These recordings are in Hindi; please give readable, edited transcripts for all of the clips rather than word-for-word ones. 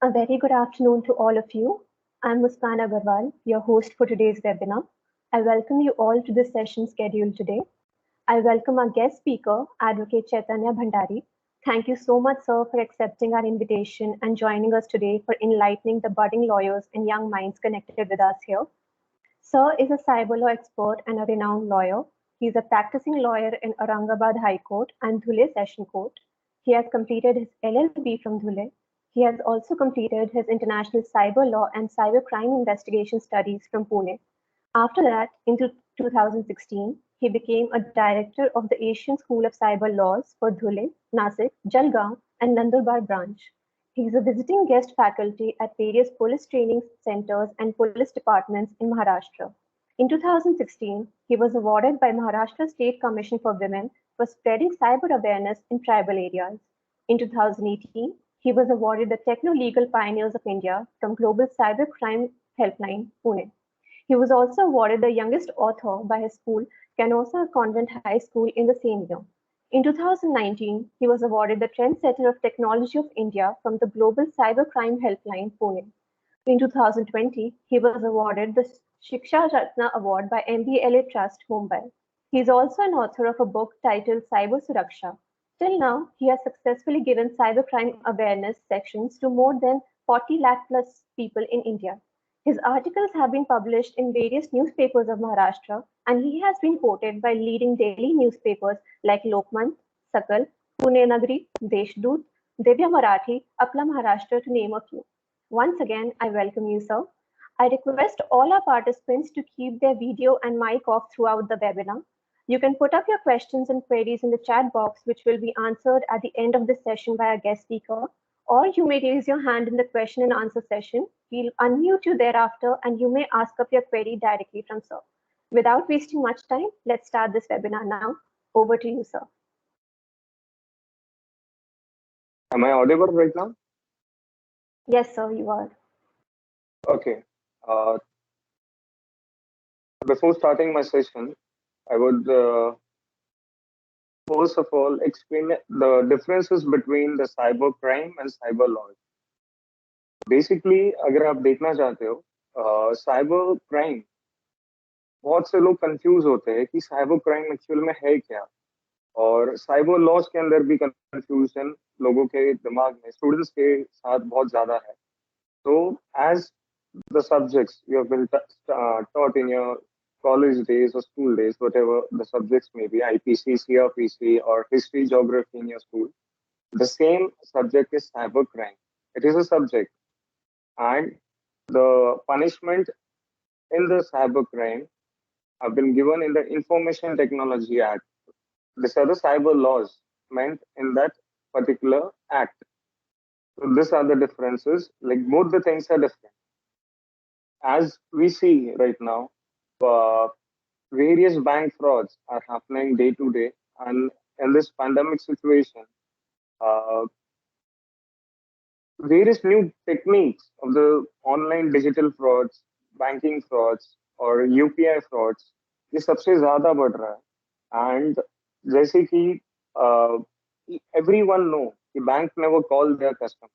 A very good afternoon to all of you. I'm Muskan Agarwal, your host for today's webinar. I welcome you all to this session scheduled today. I welcome our guest speaker, Advocate Chaitanya Bhandari. Thank you so much, sir, for accepting our invitation and joining us today for enlightening the budding lawyers and young minds connected with us here. Sir is a cyber law expert and a renowned lawyer. He is a practicing lawyer in Aurangabad High Court and Dhule Session Court. He has completed his LLB from Dhule. He has also completed his international cyber law and cyber crime investigation studies from Pune. After that, in 2016, he became a director of the Asian School of Cyber Laws for Dhule, Nasik, Jalgaon, and Nandurbar branch. He is a visiting guest faculty at various police training centers and police departments in Maharashtra. In 2016, he was awarded by Maharashtra State Commission for Women for spreading cyber awareness in tribal areas. In 2018, he was awarded the Techno Legal Pioneers of India from Global Cyber Crime Helpline, Pune. He was also awarded the youngest author by his school, Canossa Convent High School, in the same year. In 2019, he was awarded the Trendsetter of Technology of India from the Global Cybercrime Helpline, Pune. In 2020, he was awarded the Shiksha Ratna Award by MBLA Trust, Mumbai. He is also an author of a book titled Cyber Suraksha. Till now, he has successfully given cybercrime awareness sections to more than 40 lakh plus people in India. His articles have been published in various newspapers of Maharashtra, and he has been quoted by leading daily newspapers like Lokmant, Sakal, Pune Nagari, Deshdoot, Divya Marathi, Apla Maharashtra, to name a few. Once again, I welcome you, sir. I request all our participants to keep their video and mic off throughout the webinar. You can put up your questions and queries in the chat box, which will be answered at the end of this session by our guest speaker, or you may raise your hand in the question and answer session. We'll unmute you thereafter, and you may ask up your query directly from sir. Without wasting much time, let's start this webinar now. Over to you, sir. Am I audible right now? Yes, sir, you are. Okay. Uh, Before starting my session, I would first of all explain the differences between the cyber crime and cyber law. Basically अगर आप देखना चाहते हो साइबर क्राइम, बहुत से लोग कंफ्यूज होते हैं कि साइबर क्राइम एक्चुअल में है क्या, और साइबर लॉज के अंदर भी कंफ्यूजन लोगों के दिमाग में, स्टूडेंट्स के साथ बहुत ज्यादा है. तो as the subjects you have been taught in your college days or school days, whatever the subjects may be, IPC, CRPC, or history, geography in your school, the same subject is cybercrime. It is a subject, and the punishment in the cybercrime have been given in the Information Technology Act. These are the cyber laws meant in that particular act. So these are the differences. Like both the things are different. As we see right now, uh, various bank frauds are happening day to day, and in this pandemic situation, uh, various new techniques of the online digital frauds, banking frauds, और UPI frauds, ये सबसे ज्यादा बढ़ रहा है. एंड जैसे कि everyone know कि bank never call their customer,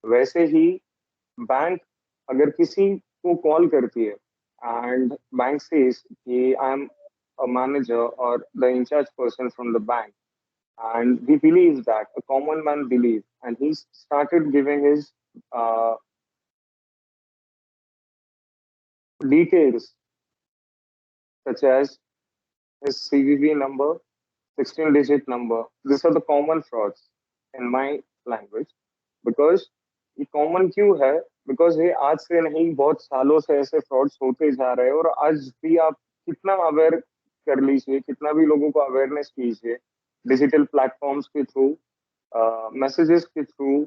वैसे ही बैंक अगर किसी को कॉल करती है and bank says कि I am a manager or the in charge person from the bank, and we believe that a common man believe, and he started giving his uh, details such as his CVV number, 16-digit number. These are the common frauds in my language. Because ये कॉमन क्यों है? बिकॉज ये आज से नहीं, बहुत सालों से ऐसे फ्रॉड्स होते जा रहे हैं, और आज भी आप कितना अवेयर कर लीजिए, कितना भी लोगों को अवेयरनेस कीजिए डिजिटल प्लेटफॉर्म्स के थ्रू, मैसेजेस के थ्रू,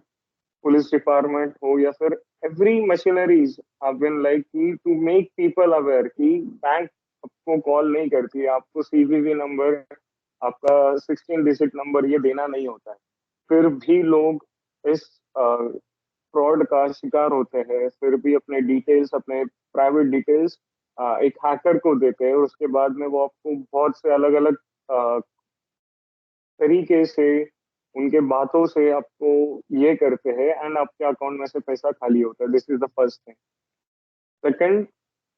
पुलिस डिपार्टमेंट हो या फिर every machineries have been like कि टू मेक पीपल अवेयर कि बैंक आपको कॉल नहीं करती, आपको सीवीवी नंबर, आपका 16 डिजिट नंबर ये देना नहीं होता है. फिर भी लोग इस फ्रॉड का शिकार होते हैं, फिर भी अपने डिटेल्स, अपने प्राइवेट डिटेल्स एक हैकर को देते हैं, और उसके बाद में वो आपको बहुत से अलग अलग तरीके से उनके बातों से आपको ये करते हैं एंड आपके अकाउंट में से पैसा खाली होता है. This is the first thing. Second,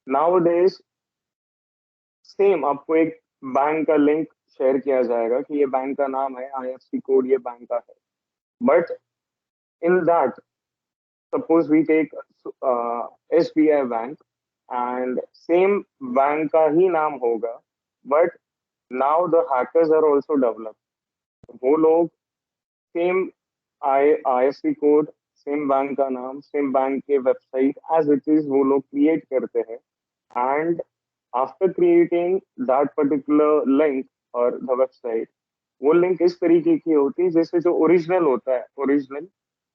now days same आपको एक बैंक का लिंक शेयर किया जाएगा कि ये बैंक का नाम है, आईएफसी कोड ये बैंक का है. But in that, suppose we take SBI bank and same bank का ही नाम होगा, but now the hackers are also develop. वो लोग same IFC code, same bank का नाम, सेम बैंक के वेबसाइट एज इट इज वो लोग क्रिएट करते हैं. And after creating that particular link और द वेबसाइट, वो लिंक इस तरीके की होती है जैसे जो ओरिजिनल होता है ओरिजिनल.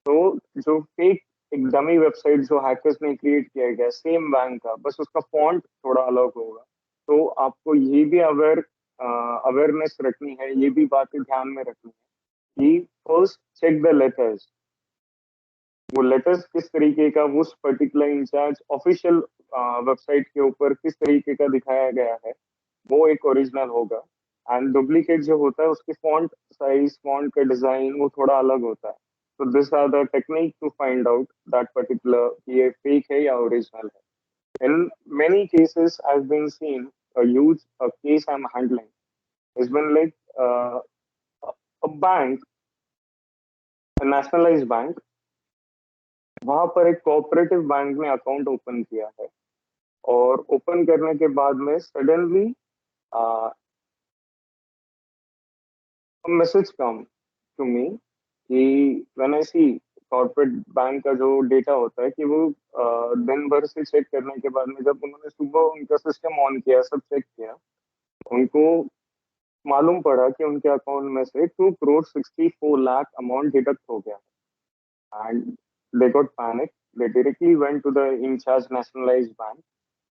तो जो फेक एक डमी वेबसाइट जो हैकर्स ने क्रिएट किया गया सेम बैंक का, बस उसका फॉन्ट थोड़ा अलग होगा. तो आपको ये भी अवेयरनेस रखनी है, ये भी बातें ध्यान में रखनी है कि फर्स्ट चेक द लेटर्स. वो लेटर्स किस तरीके का उस पर्टिकुलर इंचार्ज ऑफिशियल वेबसाइट के ऊपर किस तरीके का दिखाया गया है, वो एक ओरिजिनल होगा. एंड डुप्लीकेट जो होता है उसके फॉन्ट साइज, फॉन्ट का डिजाइन वो थोड़ा अलग होता है. तो this are the technique to find out that particular ये फेक है या ओरिजिनल है. In many cases, I've been seen a huge case I'm handling. It's been like a bank, a nationalized bank. वहां पर एक कोऑपरेटिव बैंक ने अकाउंट ओपन किया है और ओपन करने के बाद में suddenly message come to me कि when I see corporate bank का जो डेटा होता है कि वो दिन भर से चेक करने के बाद में जब उन्होंने सुबह उनका सिस्टम ऑन किया, सब चेक किया, उनको मालूम पड़ा कि उनके अकाउंट में से 2 crore 64 lakh अमाउंट डिडक्ट हो गया. And they got panic. They directly went to the incharge nationalised bank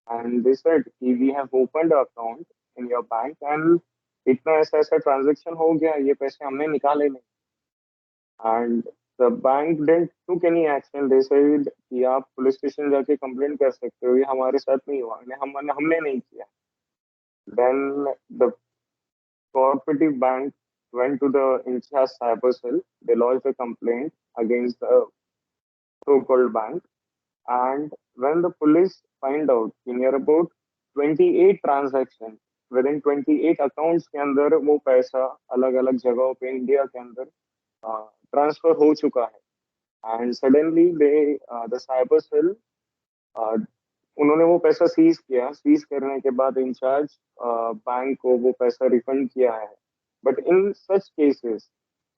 and they said कि we have opened account in your bank and इतना ऐसा ऐसा ट्रांजेक्शन हो गया, ये पैसे हमने निकाले नहीं. And the bank didn't took any action. They said कि आप पुलिस स्टेशन जाके कंप्लेंट कर सकते हो, ये हमारे साथ नहीं हुआ, हमने नहीं किया. Then the cooperative bank went to the in-charge cyber cell. They lodged a complaint against the so-called bank. And when the police find out in near about 28 transactions, within 28 accounts के अंदर वो पैसा अलग अलग जगहों पे इंडिया के अंदर ट्रांसफर हो चुका है. And suddenly they the cyber cell, उन्होंने वो पैसा सीज किया. सीज करने के बाद इंचार्ज बैंक को वो पैसा रिफंड किया है. बट इन सच केसेस,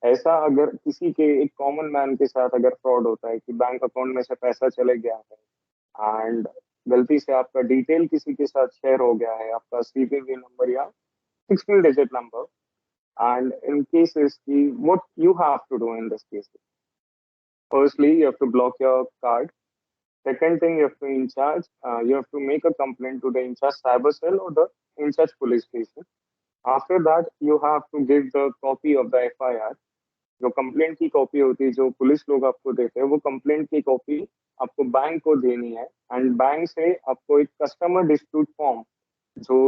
ऐसा अगर किसी के एक कॉमन मैन के साथ अगर फ्रॉड होता है कि बैंक अकाउंट में से पैसा चले गया है एंड गलती से आपका डिटेल किसी के साथ शेयर हो गया है, आपका सीवीवी नंबर या 16 digit number, and in cases की what you have to do in this case, firstly you have to block your card. Second thing, you have to in charge. You have to make a complaint to the in charge cyber cell or the in charge police station. After that, you have to give the copy of the FIR. जो कंप्लेंट की कॉपी होती है जो पुलिस लोग आपको देते हैं, वो कंप्लेंट की कॉपी आपको बैंक को देनी है. एंड बैंक से आपको एक कस्टमर डिस्प्यूट फॉर्म जो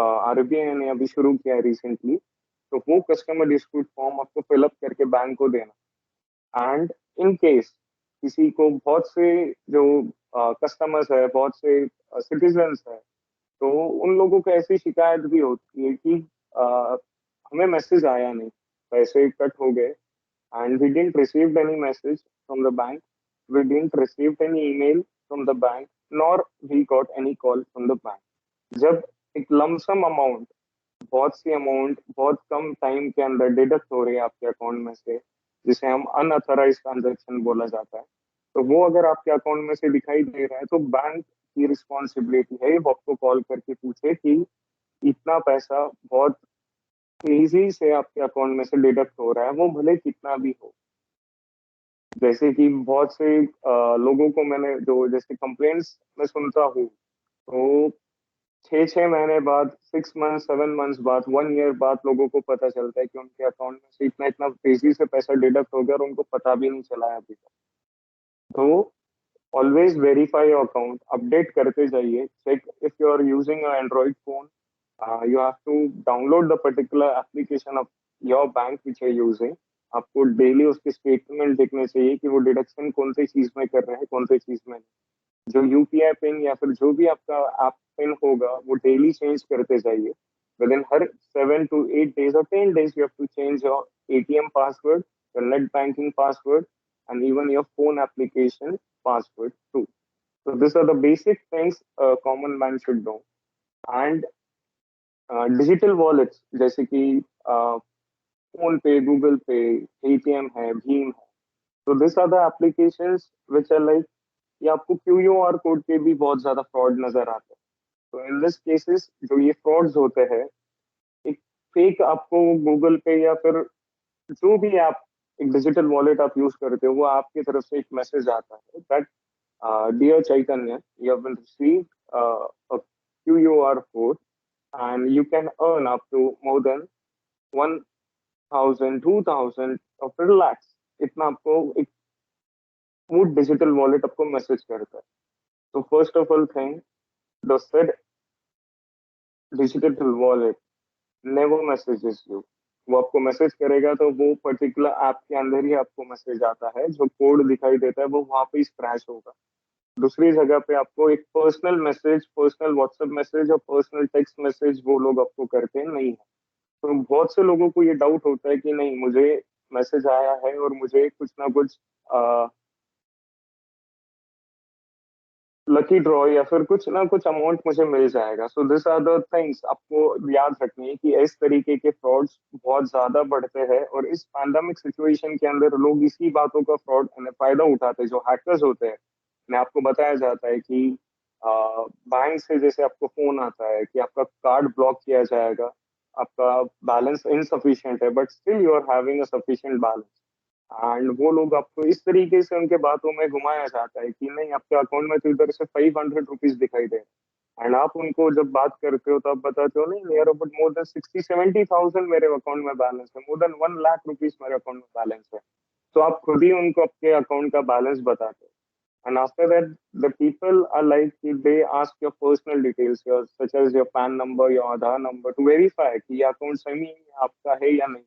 आरबीआई ने अभी शुरू किया है रिसेंटली, तो वो कस्टमर डिस्प्यूट फॉर्म आपको फिलअप करके बैंक को देना. एंड इन केस किसी को बहुत से जो कस्टमर्स है, बहुत से सिटीजन्स है, तो उन लोगों को ऐसी शिकायत भी होती है कि हमें मैसेज आया नहीं, पैसे कट हो गए, and we didn't received any message from the bank, we didn't received any email from the bank, nor we got any call from the bank. जब एक लमसम अमाउंट, बहुत सी अमाउंट बहुत कम टाइम के अंदर डिडक्ट हो रही है आपके अकाउंट में से, जिसे हम अनऑथराइज ट्रांजेक्शन बोला जाता है, तो वो अगर आपके अकाउंट में से दिखाई दे रहा है तो बैंक की रिस्पॉन्सिबिलिटी है वो आपको कॉल करके पूछे कि इतना पैसा बहुत तेजी से आपके अकाउंट में से डिडक्ट हो रहा है, वो भले कितना भी हो. जैसे कि बहुत से लोगों को मैंने जो जैसे कंप्लेंट्स मैं सुनता हूँ, तो 6 6 महीने बाद, 6 months 7 months बाद, 1 year बाद लोगों को पता चलता है कि उनके अकाउंट में से इतना इतना तेजी से पैसा डिडक्ट हो गया और उनको पता भी नहीं चला है अभी तक. तो always verify your account, update करते जाइए. Check if you are using Android phone, you have to download the particular application of your bank which you're using आपको डेली उसके स्टेटमेंट देखने चाहिए कि वो डिडक्शन कौन सी चीज में कर रहे हैं, कौन सी चीज में नहीं। जो यूपीआई पिन या फिर जो भी आपका ऐप पिन होगा वो डेली चेंज करते जाइए। With in her 7 to 8 days or 10 days you have to change your ATM password, your net banking password, and even your phone application password too. So these are the basic things a common man should know. And digital wallets जैसे कि फोन पे, गूगल पे, पेटीएम है, भीम है, तो this are the applications which are like, ये आपको क्यूआर कोड पे भी बहुत ज्यादा फ्रॉड नजर आता है। तो इन दिस केसेस जो ये फ्रॉड्स होते हैं, एक फेक आपको गूगल पे या फिर जो भी आप एक डिजिटल वॉलेट आप यूज करते हो, वो आपकी तरफ से एक मैसेज आता है that dear Chaitanya, you have been received a QR code and you can earn up to more than 1,000, 2,000 और फिर lakhs, इतना आपको एक वो डिजिटल वॉलेट आपको मैसेज करता है। तो first of all thing, the said digital wallet never messages you. वो आपको मैसेज करेगा तो वो पर्टिकुलर ऐप के अंदर ही आपको मैसेज आता है, जो कोड दिखाई देता है वो वहां पे स्क्रैच होगा। दूसरी जगह पे आपको एक personal message, personal WhatsApp message और पर्सनल टेक्स्ट मैसेज वो लोग आपको करते नहीं है। तो बहुत से लोगों को ये डाउट होता है कि नहीं, मुझे मैसेज आया है और मुझे कुछ ना कुछ लकी ड्रॉ या फिर कुछ ना कुछ अमाउंट मुझे मिल जाएगा। So this are the things आपको याद रखनी है कि इस तरीके के फ्रॉड्स बहुत ज्यादा बढ़ते हैं, और इस पैंडेमिक सिचुएशन के अंदर लोग इसी बातों का फ्रॉड फायदा उठाते हैं। जो हैकर्स होते हैं, ने आपको बताया जाता है कि बैंक से जैसे आपको फोन आता है कि आपका कार्ड ब्लॉक किया जाएगा, आपका बैलेंस इनसफिशिएंट है but still you are having a sufficient balance, and वो लोग आपको इस तरीके से उनके बातों में घुमाया जाता है कि नहीं, आपके अकाउंट में तो इधर से 500 रुपीज दिखाई दे, एंड आप उनको जब बात करते हो तो आप बताते हो नहीं, near about more then 60-70 thousand मेरे अकाउंट में बैलेंस है, मोर देन 1 लाख रुपीज मेरे अकाउंट में बैलेंस है। तो आप खुद ही उनको आपके अकाउंट का बैलेंस बताते हो। And after that, the people are like they ask your personal details, such as your PAN number, your Aadhaar number, to verify कि ये अकाउंट सही आपका है या नहीं।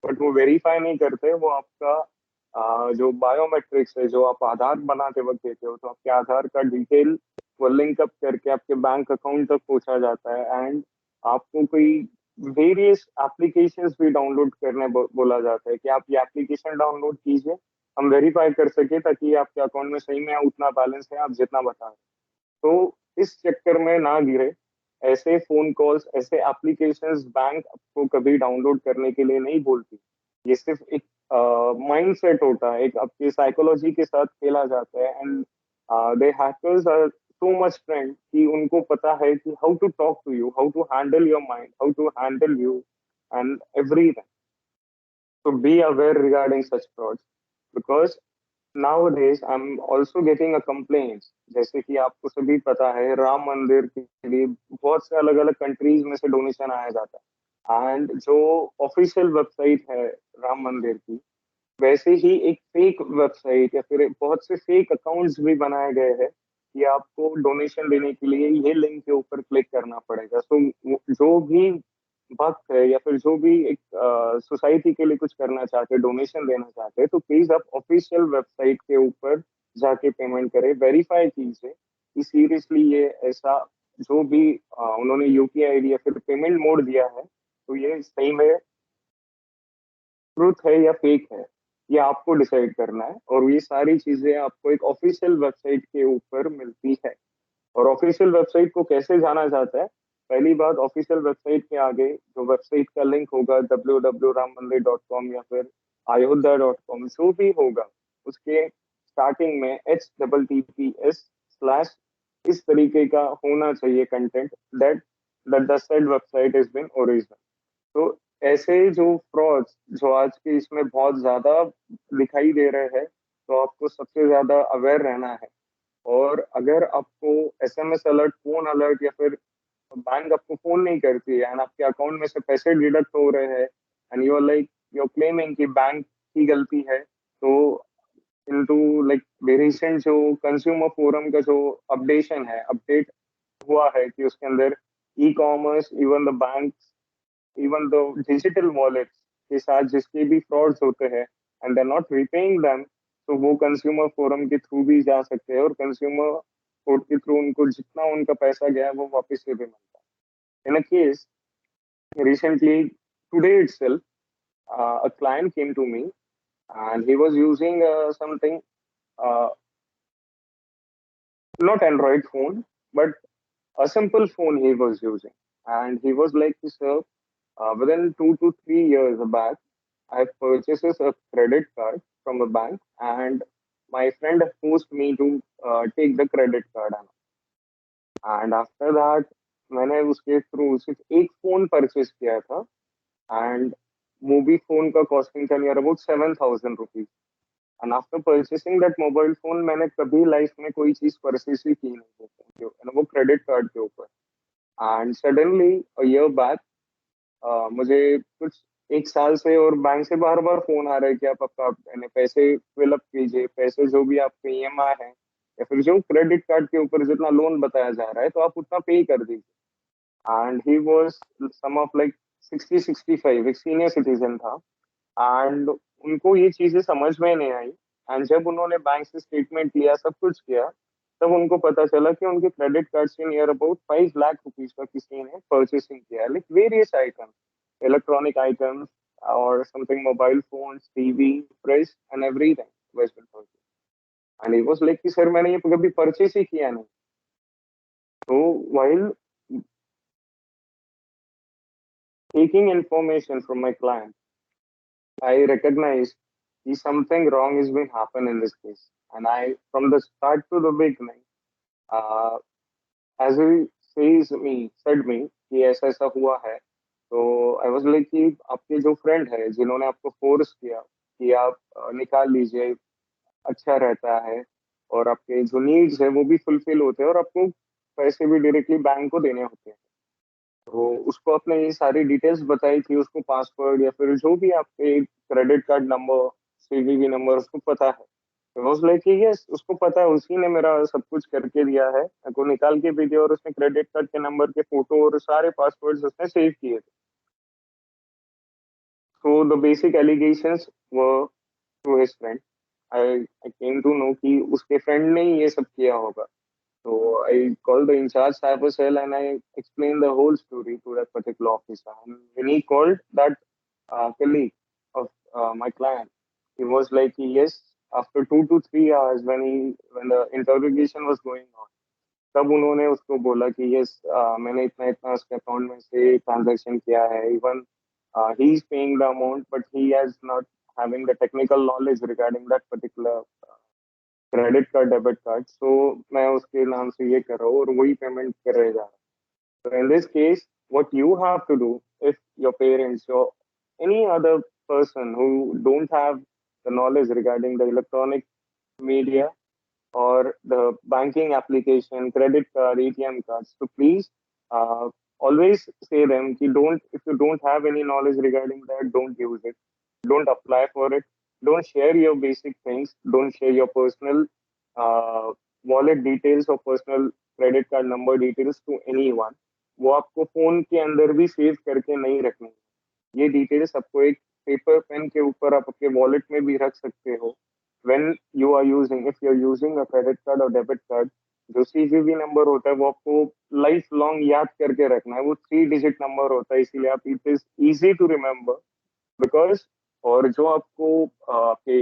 बट वो वेरीफाई नहीं करते, वो आपका जो बायोमेट्रिक्स है, जो आप आधार बनाते वक्त देते हो, तो आपके आधार का डिटेल वो लिंक अप करके आपके बैंक अकाउंट तक पहुंचा जाता है, एंड आपको कोई वेरियस एप्लीकेशंस भी डाउनलोड करने बोला जाता है कि आप ये एप्लीकेशन डाउनलोड कीजिए, हम वेरीफाई कर सके ताकि आपके अकाउंट में सही में उतना बैलेंस है आप जितना बता रहे हैं। तो इस चक्कर में ना गिरे। ऐसे फोन कॉल्स, ऐसे एप्लीकेशंस बैंक आपको कभी डाउनलोड करने के लिए नहीं बोलती। ये सिर्फ एक माइंड सेट होता है, एक आपकी साइकोलॉजी के साथ खेला जाता है, and the hackers are so much trained कि उनको पता है कि how to talk to you, how to handle your mind, how to handle you and everything. So be aware regarding such frauds, because nowadays I'm also getting a complaints। जैसे कि आपको सभी पता है, राम मंदिर के लिए बहुत से अलग अलग कंट्रीज में से डोनेशन आया जाता है, एंड जो ऑफिशियल वेबसाइट है राम मंदिर की, वैसे ही एक फेक वेबसाइट या फिर बहुत से फेक अकाउंट्स भी बनाए गए हैं कि आपको डोनेशन देने के लिए ये लिंक के ऊपर क्लिक करना पड़ेगा। सो जो भी भक्त है या फिर जो भी एक सोसाइटी के लिए कुछ करना चाहते हैं, डोनेशन देना चाहते हैं, तो प्लीज आप ऑफिशियल वेबसाइट के ऊपर जाके पेमेंट करें, वेरीफाई कीजिए कि सीरियसली ये ऐसा जो भी उन्होंने यूपीआई आईडी या फिर पेमेंट मोड दिया है, तो ये सही में ट्रूथ है या फेक है, ये आपको डिसाइड करना है। और ये सारी चीजें आपको एक ऑफिशियल वेबसाइट के ऊपर मिलती है। और ऑफिशियल वेबसाइट को कैसे जाना जाता है? पहली बात, ऑफिशियल वेबसाइट के आगे जो वेबसाइट का लिंक होगा www.rammandir.com या फिर ayodhya.com, जो भी होगा, उसके स्टार्टिंग में https/ इस तरीके का होना चाहिए content, that that the said website is been original. तो ऐसे जो फ्रॉड्स जो आज के इसमें बहुत ज्यादा दिखाई दे रहे हैं, तो आपको सबसे ज्यादा अवेयर रहना है। और अगर आपको एसएमएस अलर्ट, फोन अलर्ट या फिर बैंक आपको फोन नहीं करती है एंड आपके अकाउंट में से पैसे डिडक्ट हो रहे हैं, and you are like you are claiming कि बैंक की गलती है, तो इनटू लाइक रिसेंट जो कंज्यूमर फोरम का जो अपडेशन है, अपडेट हुआ है कि उसके अंदर e-commerce, even the bank, even the digital wallets के साथ जिसके भी फ्रॉड्स होते हैं and they are not repaying them, तो वो कंज्यूमर फोरम के थ्रू भी जा सकते हैं और कंज्यूमर कोर्ट के थ्रू उनको जितना उनका पैसा गया है वो वापस से भी मिलता है। In a case recently, today itself, a client came to me and he was using something, uh, not Android phone, but a simple phone he was using. And he was like, sir, within 2 to 3 years back, I purchased a credit card from a bank, and my friend forced me to take the credit card. And after that, मैंने उसके थ्रू सिर्फ एक फोन परचेज किया था एंड वो भी फोन का कॉस्टिंग था near about 7,000 rupees. And after purchasing that mobile phone मैंने कभी लाइफ में कोई चीज परचेज ही की नहीं थी वो क्रेडिट कार्ड के ऊपर। And suddenly a year back मुझे कुछ एक साल से और बैंक से बार बार फोन आ रहा है कि आप आपका यानी पैसे फिलअप कीजिए, पैसे जो भी आपके ईएमआई है या फिर जो क्रेडिट कार्ड के ऊपर जितना लोन बताया जा रहा है तो आप उतना पे कर दीजिए। And he was some of like 60-65, एक सीनियर सिटीजन था एंड उनको ये चीजें समझ में नहीं आई। एंड जब उन्होंने बैंक से स्टेटमेंट लिया, सब कुछ किया, तब उनको पता चला कि उनके क्रेडिट कार्ड से नियर अबाउट 5 लाख रुपीज का किसी ने परचेसिंग किया, like various items, electronic items और something, mobile phone, TV, fridge and everything was been purchase. And he was like कि सर मैंने ये कभी परचेस ही किया नहीं। तो while taking information from my client, I recognized that something wrong is going to happen in this case. And I, from the start to the beginning, uh, as he said me कि ऐसा ऐसा हुआ है, तो आई वाज लाइक कि आपके जो फ्रेंड है जिन्होंने आपको फोर्स किया कि आप निकाल लीजिए, अच्छा रहता है और आपके जो नीड्स है वो भी फुलफिल होते हैं और आपको पैसे भी डायरेक्टली बैंक को देने होते हैं। तो उसको आपने ये सारी डिटेल्स बताई थी, उसको पासवर्ड या फिर जो भी आपके credit card number, CVV number उसको पता है। तो वाज लाइक यस, उसको पता है, उसी ने मेरा सब कुछ करके दिया है, मेरे को निकाल के भी दिया और उसने क्रेडिट कार्ड के नंबर के फोटो और सारे पासवर्ड्स उसने सेव किए थे। So the basic allegations were to his friend. I came to know कि उसके फ्रेंड ने ही ये सब किया होगा। So I called the in-charge cyber cell and I explained the whole story to that particular officer. And when he called that colleague of my client, he was like, yes, after 2 to 3 hours when the interrogation was going on, तब उन्होंने उसको बोला कि यस मैंने इतना इतना उसके अकाउंट में से ट्रांजैक्शन किया है, even he is paying the amount but he has not having the technical knowledge regarding that particular credit card, debit card, so मैं उसके नाम से ये कर रहा हूँ और वही पेमेंट कर रहे जा रहा हूँ। So in this case, what you have to do, if your parents or any other person who don't have the knowledge regarding the electronic media or the banking application, credit card, ATM cards, so please always say them कि don't, if you don't have any knowledge regarding that, don't use it, don't apply for it, don't share your basic things, don't share your personal uh, wallet details or personal credit card number details to anyone। वो आपको फोन के अंदर भी सेव करके नहीं रखनी है। ये डिटेल्स आपको एक पेपर पेन के ऊपर आप अपने वॉलेट में भी रख सकते हो। when you are using, if you're using a credit card or debit card, जो सीवीवी नंबर होता है वो आपको लाइफ लॉन्ग याद करके रखना है। वो 3 डिजिट नंबर होता है, इसीलिए आप, it is easy to remember because, और जो आपको आपके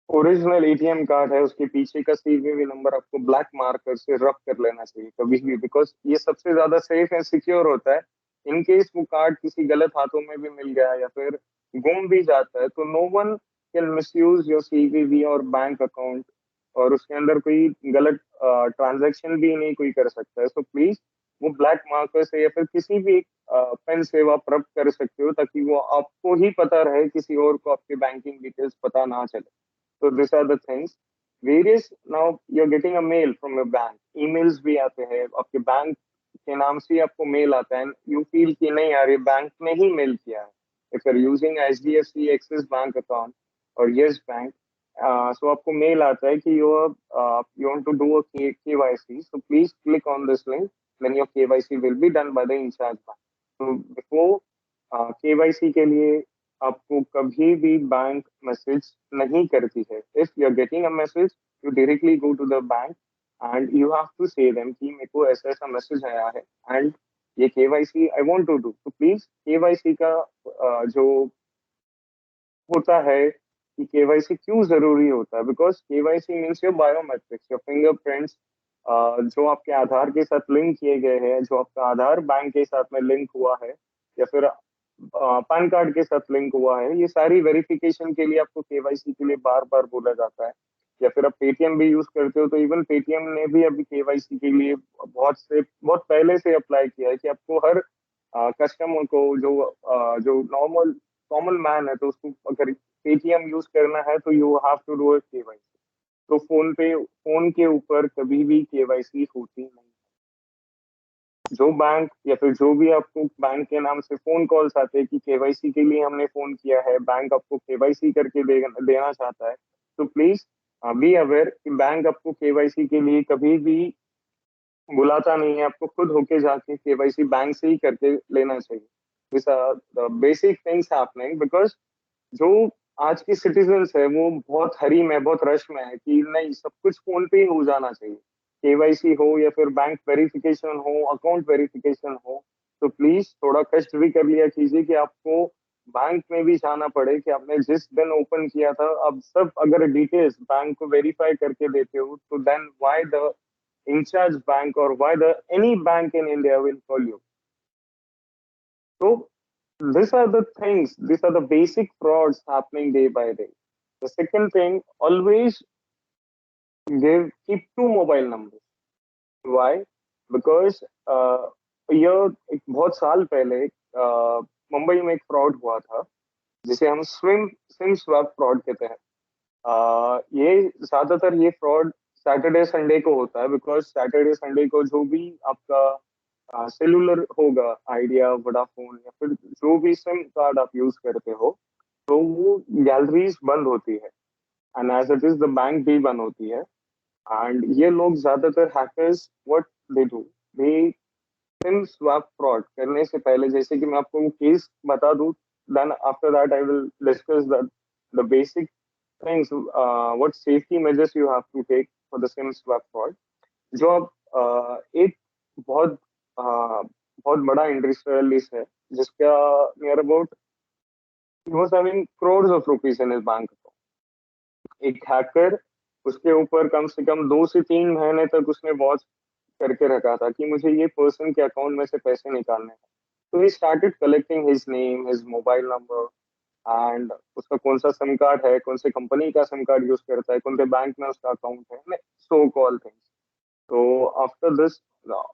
ओरिजिनल एटीएम कार्ड है उसके पीछे का सीवीवी नंबर आपको ब्लैक मार्कर से रब कर लेना चाहिए कभी भी, बिकॉज ये सबसे ज्यादा सेफ एंड सिक्योर होता है। इन केस वो कार्ड किसी गलत हाथों में भी मिल गया या फिर गुम भी जाता है तो no one can misuse your CVV और बैंक अकाउंट, और उसके अंदर कोई गलत ट्रांजैक्शन भी नहीं कोई कर सकता है। सो प्लीज वो ब्लैक मार्कर से या फिर किसी भी पेन से आप रब कर सकते हो ताकि वो आपको ही पता रहे, किसी और को आपके बैंकिंग डिटेल्स पता ना चले। So these are the things. Various, now you're getting a mail from your bank. Emails भी आते हैं आपके बैंक के नाम से ही आपको मेल आता है, यू फील कि नहीं यार ये बैंक ने ही मेल किया है। If you are using HDFC Axis bank account और यस बैंक, सो आपको मेल आता है कि you want to do a KYC, so please click on this link, then your KYC will be done by the in charge bank. So before KYC के लिए आपको कभी भी बैंक मैसेज नहीं करती है. If you are getting a message, you directly go to the bank and you have to say them कि मेरे को ऐसा ऐसा मैसेज आया है एंड ये KYC I want to do. तो प्लीज केवाईसी का जो होता है कि केवाईसी क्यों जरूरी होता है, because KYC means your biometrics, your fingerprints, जो आपके आधार के साथ लिंक किए गए हैं, जो आपका आधार बैंक के साथ में लिंक हुआ है या फिर पैन कार्ड के साथ लिंक हुआ है, ये सारी वेरिफिकेशन के लिए आपको केवाईसी के लिए बार बार बोला जाता है. या फिर आप पेटीएम भी यूज करते हो तो इवन पेटीएम ने भी अभी केवाईसी के लिए बहुत पहले से अप्लाई किया है कि आपको हर कस्टमर को जो नॉर्मल कॉमन मैन है तो उसको अगर पेटीएम यूज करना है तो you have to do KYC. तो फोन के ऊपर कभी भी केवाईसी होती नहीं. जो बैंक या फिर जो भी आपको बैंक के नाम से फोन कॉल्स आते हैं कि केवाईसी के लिए हमने फोन किया है, बैंक आपको केवाईसी करके देना चाहता है, तो प्लीज बी अवेयर कि बैंक आपको केवाईसी के लिए कभी भी बुलाता नहीं है. आपको खुद होके जाके केवाईसी बैंक से ही करके लेना चाहिए. This are the basic things happening because जो आज के सिटीजन्स है वो बहुत हरी में, बहुत रश में है कि नहीं सब कुछ फोन पे ही हो जाना चाहिए. केवाईसी हो या फिर बैंक वेरिफिकेशन हो, अकाउंट वेरिफिकेशन हो, तो प्लीज थोड़ा कष्ट भी कर लिया कीजिए कि आपको बैंक में भी जाना पड़े कि आपने जिस दिन ओपन किया था, अब सब अगर डिटेल्स बैंक को वेरीफाई करके देते हो तो then why the incharge bank और why the any bank in India will call you. So these are the things, these are the basic frauds happening day by day. The second thing, always keep two mobile numbers. Why? Because ये एक बहुत साल पहले मुंबई में एक फ्रॉड हुआ था जिसे हम सिम स्वैप फ्रॉड कहते हैं. ये ज्यादातर ये फ्रॉड सैटरडे संडे को होता है बिकॉज सैटरडे संडे को जो भी आपका सेलुलर होगा, आइडिया, वोडाफोन या फिर जो भी सिम कार्ड आप यूज करते हो, तो वो गैलरीज बंद होती है and as it is the bank भी बंद होती है. एंड ये लोग ज्यादातर hackers what they do, they SIM swap fraud करने से पहले, जैसे कि मैं आपको वो केस बता दूं, then after that I will discuss the basic things, what safety measures you have to take for the SIM swap fraud. जो अब एक बहुत बहुत बड़ा इंडस्ट्रियलिस्ट है जिसका near about he was having crores of rupees in his bank account. एक हैकर उसके ऊपर कम से कम 2 से 3 महीने तक उसने वॉच करके रखा था कि मुझे ये पर्सन के अकाउंट में से पैसे निकालने हैं. तो he started collecting his name, his mobile number and उसका कौन सा सिम कार्ड है, कौन से कंपनी का सिम कार्ड यूज करता है, कौन से बैंक में उसका अकाउंट है, सो कॉल थिंग्स. तो after this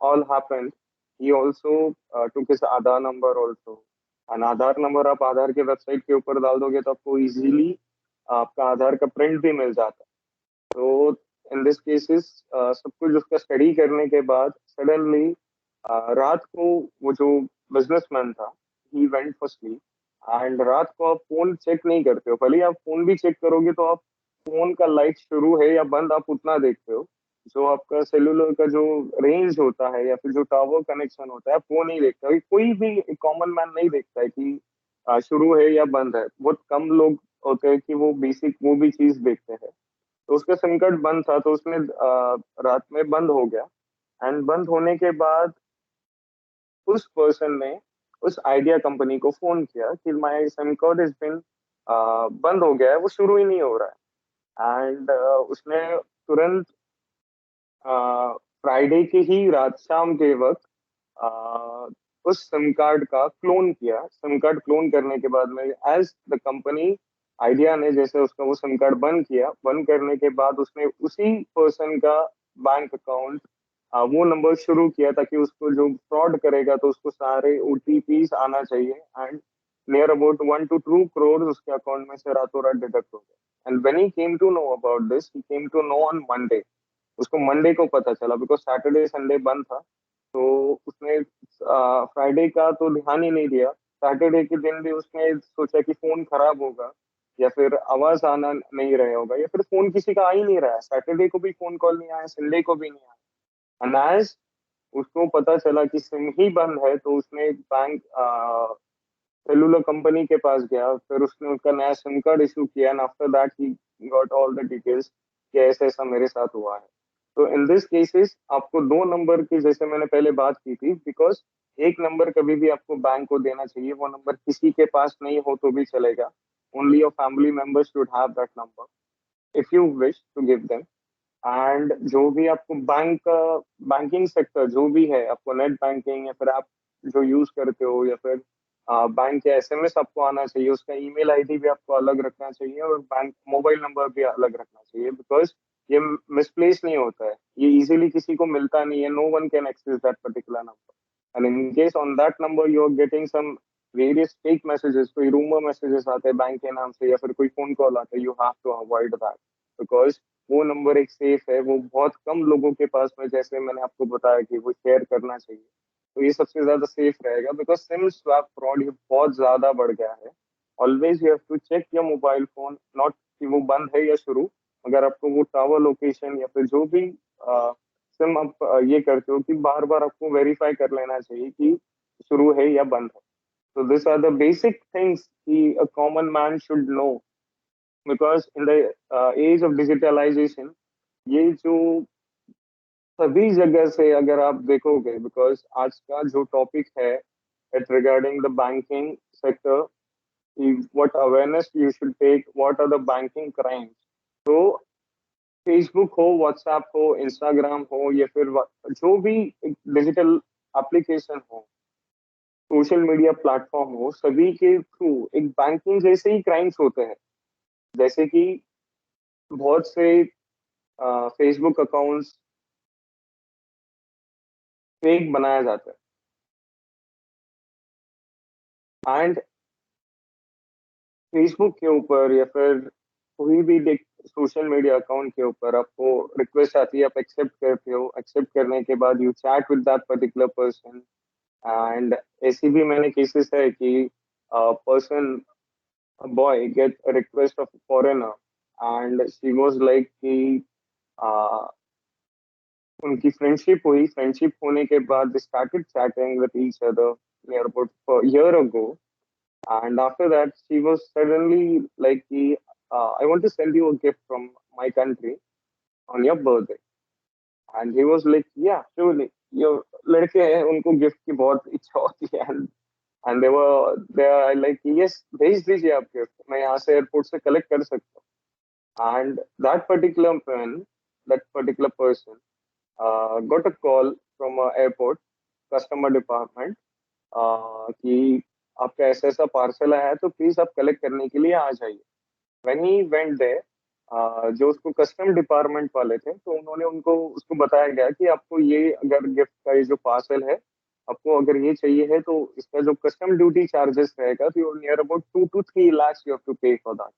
all happened, he also took his Aadhaar number also. And Aadhaar number आप आधार के वेबसाइट के ऊपर डाल दोगे तो आपको इजीली आपका आधार का प्रिंट भी मिल जाता है. तो इन दिस केसेस सब कुछ उसका स्टडी करने के बाद सडनली रात को वो जो बिजनेसमैन था, he went for sleep. And रात को आप फोन चेक नहीं करते हो, भले ही आप फोन भी चेक करोगे तो आप फोन का लाइट शुरू है या बंद आप उतना देखते हो. जो आपका सेलुलर का जो रेंज होता है या फिर जो टावर कनेक्शन होता है, आप वो नहीं देखता है. कोई भी कॉमन मैन नहीं देखता है कि शुरू है या बंद है. बहुत कम लोग होते हैं कि वो बेसिक वो भी चीज देखते हैं. तो उसका सिम कार्ड बंद था तो उसने रात में बंद हो गया. एंड बंद होने के बाद उस पर्सन ने उस आइडिया कंपनी को फोन किया कि my SIM card is been बंद हो गया है, वो शुरू ही नहीं हो रहा है. एंड उसने तुरंत फ्राइडे के ही रात शाम के वक्त उस सिम कार्ड का क्लोन किया. सिम कार्ड क्लोन करने के बाद में एज द कंपनी आइडिया ने जैसे उसका वो सिम कार्ड बंद किया, बंद करने के बाद उसने उसी पर्सन का बैंक अकाउंट वो नंबर शुरू किया ताकि उसको जो फ्रॉड करेगा तो उसको सारे ओटीपी आना चाहिए. And near about 1 to 2 crores उसके अकाउंट में से रातों रात डिडक्ट हो गया. And when he came to know about this, he came to know on Monday. उसको मंडे को पता चला बिकॉज सैटरडे संडे बंद था. तो उसने फ्राइडे का तो ध्यान ही नहीं दिया. सैटरडे के दिन भी उसने सोचा कि फोन खराब होगा या फिर आवाज आना नहीं रहा होगा या फिर फोन किसी का आ ही नहीं रहा है. सैटरडे को भी फोन कॉल नहीं आया, संडे को भी नहीं आया. एंड एज उसको पता चला कि सिम ही बंद है तो उसने बैंक सेलुलर कंपनी के पास गया, फिर उसने उनका नया सिम कार्ड इशू किया, and after that he got all the details कि ऐसा ऐसा मेरे साथ हुआ है। तो इन दिस केसेस आपको दो नंबर की, जैसे मैंने पहले बात की थी, बिकॉज एक नंबर कभी भी आपको बैंक को देना चाहिए। वो नंबर किसी के पास नहीं हो तो भी चलेगा, only your family members should have that number if you wish to give them. And जो भी आपको बैंकिंग सेक्टर जो भी है, आपको नेट बैंकिंग या फिर आप जो यूज करते हो, या फिर बैंक या एसएमएस आपको आना चाहिए, उसका ईमेल आईडी भी आपको अलग रखना चाहिए, और बैंक मोबाइल नंबर भी अलग रखना चाहिए, बिकॉज ये मिसप्लेस नहीं होता है, ये इजीली किसी को मिलता नहीं है। No one can access that particular number, and in case on that number you are getting some various fake messages, कोई रूमर मैसेजेस आते हैं बैंक के नाम से, या फिर कोई फोन कॉल आता है, you have to avoid that, because वो नंबर एक सेफ है, वो बहुत कम लोगों के पास में, जैसे मैंने आपको बताया कि वो शेयर करना चाहिए। तो ये सबसे ज्यादा सेफ रहेगा, बिकॉज सिम स्वैप फ्रॉड ये बहुत ज्यादा बढ़ गया है। Always you have to check your mobile phone, not कि वो बंद है या शुरू। अगर आपको वो टावर लोकेशन या फिर जो भी सिम आप ये करते हो, कि बार बार आपको वेरीफाई कर लेना चाहिए कि शुरू है या बंद है। तो this are the basic things कि a common man should know, because in the age of digitalisation ये जो सभी जगह से अगर आप देखोगे, बिकॉज आज का जो टॉपिक है it regarding the banking sector, what awareness you should take, what are the banking crimes. तो फेसबुक हो, व्हाट्सएप हो, इंस्टाग्राम हो, या फिर जो भी डिजिटल एप्लीकेशन हो, सोशल मीडिया प्लेटफॉर्म हो, सभी के थ्रू एक बैंकिंग जैसे ही क्राइम्स होते हैं। जैसे कि बहुत से फेसबुक अकाउंट्स फेक बनाया जाता है, एंड फेसबुक के ऊपर या फिर कोई भी सोशल मीडिया अकाउंट के ऊपर आपको रिक्वेस्ट आती है, आप एक्सेप्ट करते हो, एक्सेप्ट करने के बाद you chat with that particular person. And ऐसी भी मैंने केसेस है कि person boy gate request of foreigner, and she was like कि uh, उनकी फ्रेंडशिप हुई, फ्रेंडशिप होने के बाद they started chatting with each other near about year ago, and after that she was suddenly like I want to send you a gift from my country on your birthday, and he was like yeah surely, your लड़के हैं उनको गिफ्ट की बहुत इच्छा होती है, and they are like yes भेज दीजिए आप गिफ्ट, मैं यहाँ से एयरपोर्ट से कलेक्ट कर सकता हूँ। And that particular man, that particular person got a call from airport customer department कि आपका ऐसा ऐसा पार्सल आया है, तो प्लीज आप कलेक्ट करने के लिए आ जाइए। व्हेन ही वेंट देयर, जो उसको कस्टम डिपार्टमेंट वाले थे, तो उन्होंने उनको उसको बताया गया कि आपको ये अगर गिफ्ट का ये जो पार्सल है, आपको अगर ये चाहिए है, तो इसका जो कस्टम ड्यूटी चार्जेस रहेगा, तो near about 2 to 3 lakhs you have to pay for that.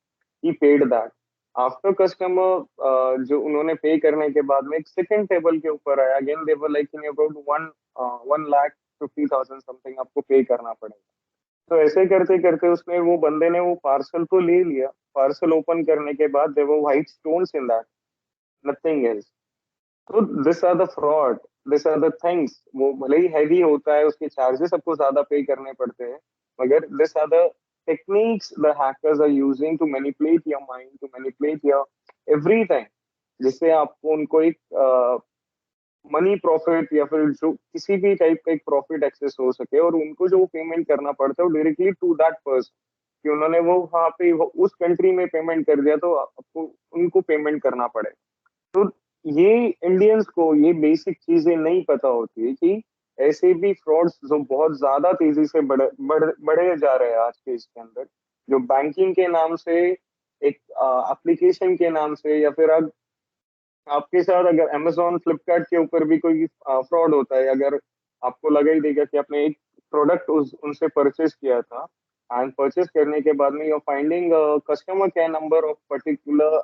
He paid that. After customer जो उन्होंने पे करने के बाद में एक सेकंड टेबल के ऊपर आया, again they were like in about 1,50,000 something आपको पे करना पड़ेगा। तो ऐसे करते करते उसने वो बंदे ने वो पार्सल तो ले लिया। पार्सल ओपन करने के बाद there were white stones in that, nothing else. तो this are the fraud, this are the things. वो भले ही हैवी होता है, उसके चार्जेस आपको ज्यादा पे करने पड़ते हैं, मगर this are the techniques the hackers are using to manipulate your mind, to manipulate your everything, जिससे आपको उनको एक मनी प्रॉफिट या फिर जो किसी भी टाइप का एक प्रॉफिट एक्सेस हो सके, और उनको जो पेमेंट करना पड़ता है वो डायरेक्टली टू दैट पर्सन, कि उन्होंने वो वहाँ पे उस कंट्री में पेमेंट कर दिया, तो आपको उनको पेमेंट करना पड़े। तो ये इंडियंस को ये बेसिक चीजें नहीं पता होती कि ऐसे भी फ्रॉड्स जो बहुत ज्यादा तेजी से बढ़े जा रहे हैं आज के इसके अंदर, जो बैंकिंग के नाम से, एक एप्लीकेशन के नाम से, या फिर आपके साथ अगर अमेजोन फ्लिपकार्ट के ऊपर भी कोई फ्रॉड होता है, अगर आपको लगा ही देगा कि आपने एक प्रोडक्ट उस उनसे परचेज किया था, एंड परचेज करने के बाद में you finding customer care number of particular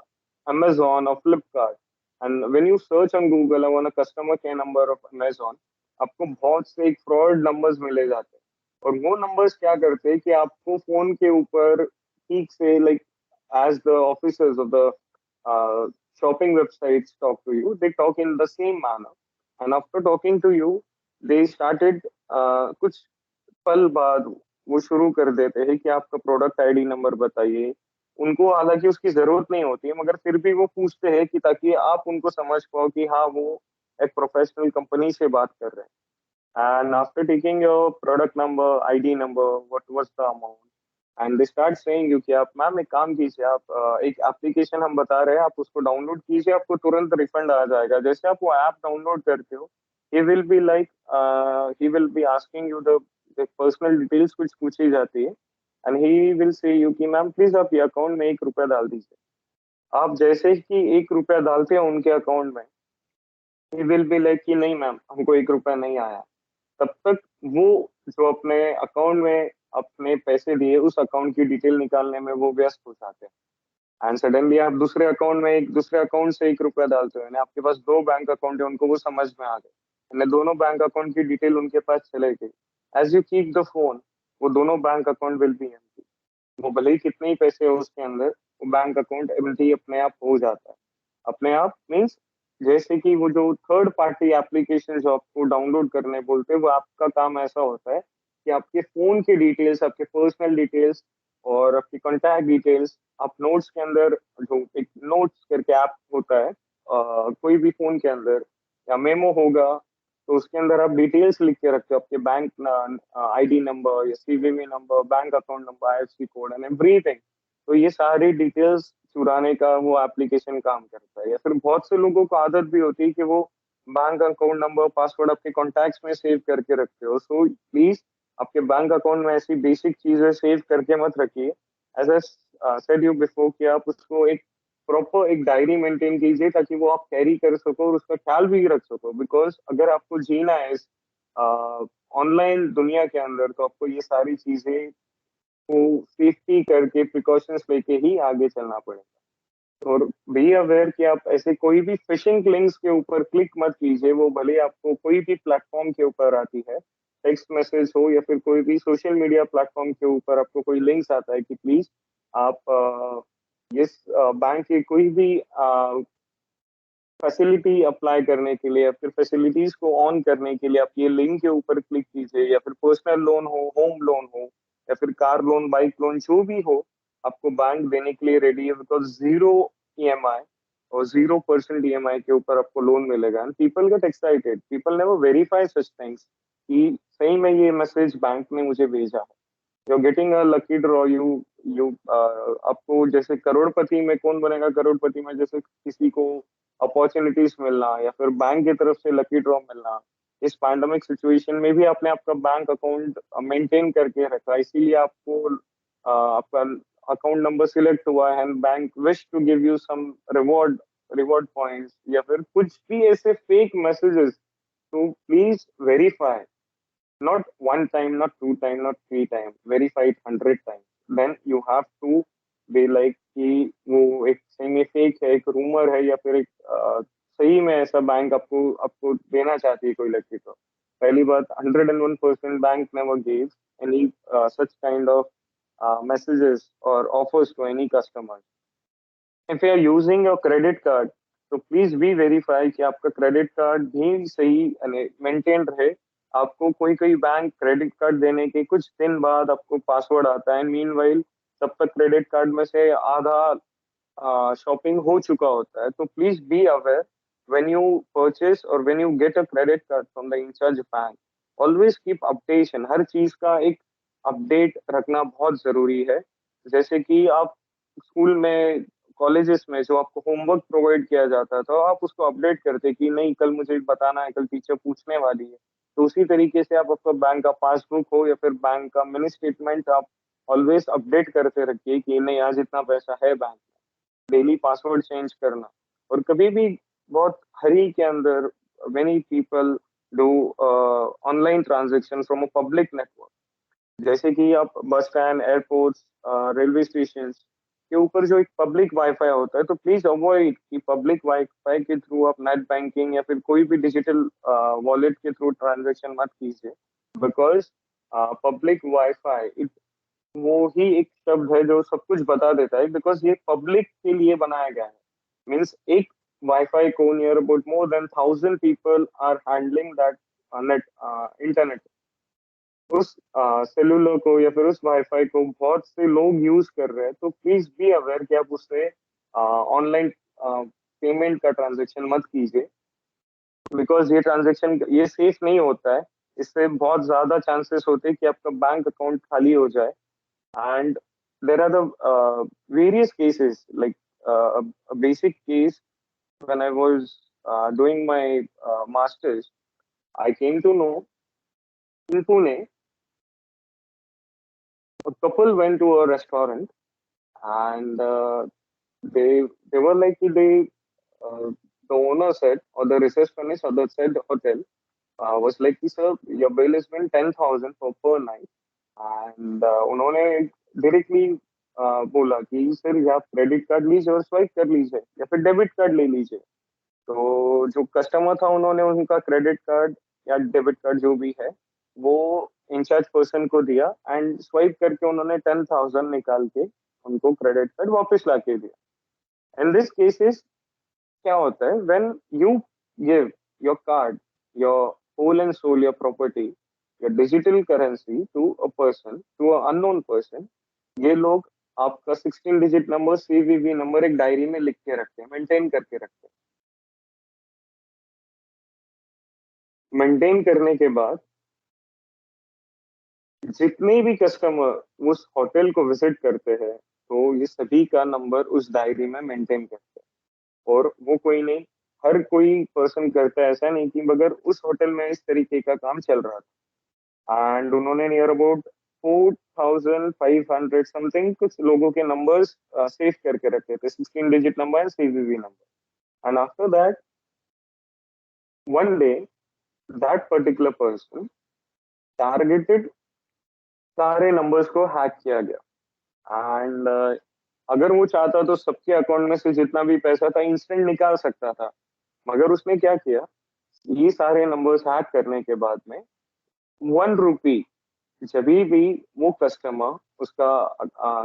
Amazon और Flipkart, and when you search on Google on a customer care number of Amazon, आपको बहुत से एक फ्रॉड नंबर्स मिले जाते हैं। और वो नंबर्स क्या करते हैं कि आपको फोन के ऊपर ठीक से, like as the officers of the shopping websites talk to you, they talk in the same manner. And after talking to you, they started कुछ पल बाद वो शुरू कर देते हैं कि आपका प्रोडक्ट आईडी नंबर बताइए। उनको हालांकि उसकी जरूरत नहीं होती है, मगर फिर भी वो पूछते हैं कि ताकि आप उनको समझ पाओ कि हाँ वो एक प्रोफेशनल कंपनी से बात कर रहे हैं। And after taking your product number, ID number, what was the amount, and they start saying you कि आप मैम एक काम कीजिए, आप एक एप्लीकेशन हम बता रहे हैं, आप उसको डाउनलोड कीजिए, आपको तुरंत रिफंड आ जाएगा। जैसे आप वो ऐप डाउनलोड करते हो, he will be like he will be asking you the personal details कुछ पूछी जाती है, and he will say you कि मैम प्लीज आप ये अकाउंट में 1 रुपया डाल दीजिए। आप जैसे ही 1 रुपया डालते हैं उनके अकाउंट में, he will be like कि नहीं मैम हमको 1 रुपया नहीं आया। तब तक वो जो अपने अकाउंट में अपने पैसे दिए उस अकाउंट की डिटेल निकालने में वो व्यस्त हो जाते हैं। एंड सडनली आप दूसरे अकाउंट में एक दूसरे अकाउंट से 1 रुपया डालते हो, यानी आपके पास दो बैंक अकाउंट है, उनको वो समझ में आ गए, यानी दोनों बैंक अकाउंट की डिटेल उनके पास चले गई। As you keep the phone, वो दोनों bank account will be empty. वो भले ही कितने ही पैसे हो उसके अंदर, वो बैंक अकाउंट एम्प्टी अपने आप हो जाता है। अपने आप मीन्स जैसे कि वो जो थर्ड पार्टी एप्लीकेशन जो आपको डाउनलोड करने बोलते हैं, वो आपका काम ऐसा होता है कि आपके फोन की डिटेल्स, आपके पर्सनल डिटेल्स और आपकी कॉन्टैक्ट डिटेल्स आप नोट्स के अंदर, जो एक नोट्स करके ऐप होता है कोई भी फोन के अंदर या मेमो होगा, तो उसके अंदर आप डिटेल्स लिख के रखते हो, आपके बैंक आईडी नंबर या CVV number, bank account number, IFSC code and everything. तो ये सारी डिटेल्स चुराने का वो एप्लीकेशन काम करता है। या फिर बहुत से लोगों को आदत भी होती है कि वो बैंक अकाउंट नंबर, पासवर्ड अपने कॉन्टैक्ट्स में सेव करके रखते हो। सो प्लीज आपके बैंक अकाउंट में ऐसी बेसिक चीजें सेव करके मत रखिए। As I said you before कि आप उसको एक प्रॉपर एक डायरी मेंटेन कीजिए, ताकि वो आप कैरी कर सको और उसका ख्याल भी रख सको। बिकॉज अगर आपको जीना है इस ऑनलाइन दुनिया के अंदर, तो आपको ये सारी चीजें को सेफ्टी करके प्रिकॉशंस लेके ही आगे चलना पड़ेगा। और बी अवेयर कि आप ऐसे कोई भी फिशिंग लिंक्स के ऊपर क्लिक मत कीजिए, वो भले आपको कोई भी प्लेटफॉर्म के ऊपर आती है, टेक्स्ट मैसेज हो या फिर कोई भी सोशल मीडिया प्लेटफॉर्म के ऊपर आपको कोई लिंक्स आता है कि प्लीज आप ये बैंक की कोई भी फैसिलिटी अप्लाई करने के लिए या फिर फैसिलिटीज को ऑन करने के लिए आप ये लिंक के ऊपर क्लिक कीजिए, या फिर पर्सनल लोन हो, होम लोन हो या फिर कार लोन, बाइक लोन, जो भी हो, आपको बैंक देने के लिए रेडी है। बिकॉज 0 EMI और 0% EMI के ऊपर आपको लोन मिलेगा। And people get excited, people never verify such things कि सही में ये मैसेज बैंक ने मुझे भेजा है। You getting a lucky draw, you आपको जैसे करोड़पति में कौन बनेगा, करोड़पति में जैसे किसी को अपॉर्चुनिटीज मिलना या फिर बैंक की तरफ से लकी ड्रॉ मिलना। इस पैंडमिक सिचुएशन में भी आपने आपका बैंक अकाउंट मेंटेन करके रखा, इसीलिए आपको आपका अकाउंट नंबर सिलेक्ट हुआ है, and bank wish to give you some reward, reward points या फिर कुछ भी ऐसे फेक मैसेजेस। तो please verify, not one time, not two time, not three time, verify it 100 times. Then you have to be like कि वो एक सही में फेक है, एक रूमर है, या फिर एक सही में ऐसा बैंक आपको आपको देना चाहती है कोई लड़की। तो पहली बात, 101% bank never gives any such kind of messages or offers to any customers. If you are using your credit card, तो प्लीज भी वेरीफाई कि आपका क्रेडिट कार्ड भी सही मेंटेन रहे। आपको कोई कोई बैंक क्रेडिट कार्ड देने के कुछ दिन बाद आपको पासवर्ड आता है, मीनवाइल तब तक क्रेडिट कार्ड में से आधा शॉपिंग हो चुका होता है। तो please be aware when you purchase और when you get a credit card from the incharge bank. Always keep updation, हर चीज का एक अपडेट रखना बहुत जरूरी है। जैसे कि आप स्कूल में, कॉलेजेस में जो आपको होमवर्क प्रोवाइड किया जाता था, आप उसको अपडेट करते कि नहीं कल मुझे बताना है, कल टीचर पूछने वाली है। तो उसी तरीके से आप आपका बैंक का पासबुक हो या फिर बैंक का मिनी स्टेटमेंट आप ऑलवेज अपडेट करते रखिए कि नहीं आज इतना पैसा है बैंक में। डेली पासवर्ड चेंज करना, और कभी भी बहुत हरी के अंदर many people do online transaction from a public network. जैसे कि आप bus stand, airport, railway station के ऊपर जो एक पब्लिक वाईफाई होता है, तो प्लीज अवॉइड कि पब्लिक वाईफाई के थ्रू आप नेट बैंकिंग या फिर कोई भी डिजिटल वॉलेट के थ्रू ट्रांजेक्शन मत कीजिए। बिकॉज पब्लिक वाईफाई वो ही एक शब्द है जो सब कुछ बता देता है, बिकॉज ये पब्लिक के लिए बनाया गया है। मीन्स एक वाईफाई को near about more than 1000 people are handling that net internet. उस सेलुलर को या फिर उस वाईफाई को बहुत से लोग यूज कर रहे हैं, तो प्लीज बी अवेयर कि आप उससे ऑनलाइन पेमेंट का ट्रांजेक्शन मत कीजिए, बिकॉज ये ट्रांजेक्शन ये सेफ नहीं होता है। इससे बहुत ज्यादा चांसेस होते हैं कि आपका बैंक अकाउंट खाली हो जाए। And there are the various cases, like basic case, when I was doing my masters, I came to know in Pune, a couple went to a restaurant, and they were like uh, the owner said, or the receptionist or the said hotel was like, sir, your bill has been 10,000 for per night, and उन्होंने directly बोला कि सर या आप क्रेडिट कार्ड लीजिए और स्वाइप कर लीजिए या फिर डेबिट कार्ड ले लीजिए। तो जो कस्टमर था उन्होंने उनका क्रेडिट कार्ड या डेबिट कार्ड जो भी है वो इंचार्ज पर्सन को दिया, एंड स्वाइप करके उन्होंने 10,000 निकाल के उनको क्रेडिट कार्ड वापस ला के दिया। इन दिस केसेस क्या होता है, when you give your card, your whole and soul, your property, your digital currency to a person, to a unknown person, ये लोग आपका 16 डिजिट नंबर, सीवीवी नंबर एक डायरी में लिख के रखते हैं, मेंटेन करके रखते हैं। मेंटेन करने के बाद जितने भी कस्टमर उस होटल को विजिट करते हैं, तो ये सभी का नंबर उस डायरी में मेंटेन करते हैं। और वो कोई नहीं, हर कोई पर्सन करता है, ऐसा नहीं कि, मगर उस होटल में इस तरीके का काम चल रहा था। एंड उन्होंने नियर अबाउट 4,500 समथिंग कुछ लोगों के नंबर्स सेव करके रखे थे, 16 digit number and CVV number. And after that one day that particular person targeted सारे नंबर्स को हैक किया गया। एंड अगर वो चाहता तो सबके अकाउंट में से जितना भी पैसा था इंस्टेंट निकाल सकता था, मगर उसने क्या किया, ये सारे नंबर्स हैक करने के बाद में 1 रुपी जब भी वो कस्टमर उसका